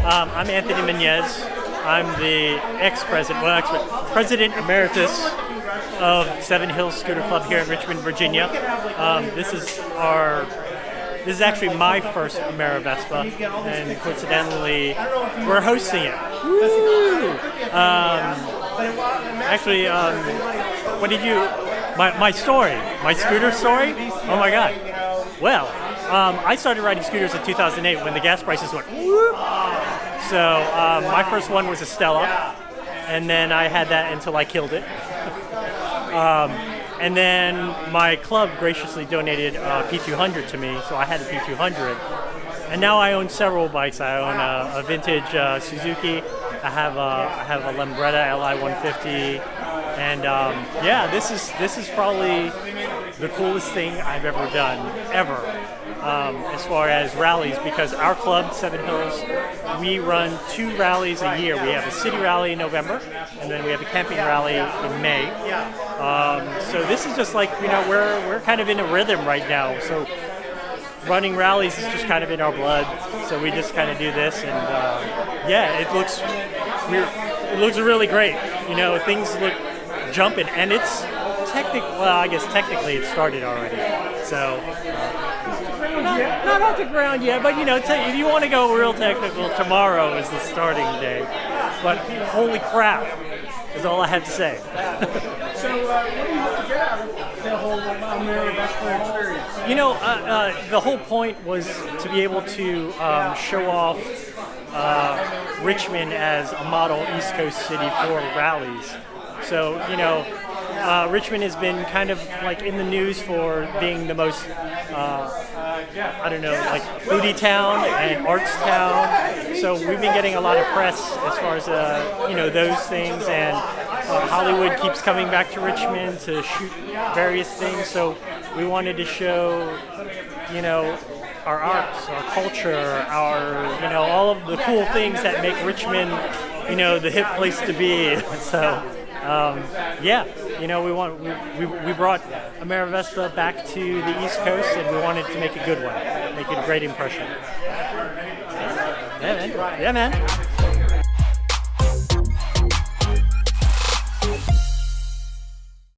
I'm Anthony Menez. I'm the President Emeritus of Seven Hills Scooter Club here in Richmond, Virginia. This is actually my first Amerivespa, and coincidentally, we're hosting it. Woo! My story, my scooter story? Oh my God. Well, I started riding scooters in 2008 when the gas prices went whoop. So my first one was a Stella, and then I had that until I killed it. And then my club graciously donated a P200 to me, so I had a P200. And now I own several bikes. I own a vintage Suzuki. I have a Lambretta Li 150, and this is probably the coolest thing I've ever done, ever, as far as rallies, because our club, Seven Hills, we run 2 rallies a year. We have a city rally in November, and then we have a camping rally in May. So this is just like, we're kind of in a rhythm right now. So running rallies is just kind of in our blood. So we just kind of do this, and it looks really great. Things look jumping, and it's technically it started already. So not off the ground yet, but if you want to go real technical, tomorrow is the starting day. But holy crap, is all I have to say. So what do you hope to get out of the whole Amerivespa experience? The whole point was to be able to show off Richmond as a model East Coast city for rallies. So, Richmond has been kind of like in the news for being the most, foodie town and arts town. So we've been getting a lot of press as far as, those things. And Hollywood keeps coming back to Richmond to shoot various things. So we wanted to show, our arts, our culture, all of the cool things that make Richmond, the hip place to be. So, we brought Amerivespa back to the East Coast, and we wanted to make a good one, make a great impression. Yeah, man.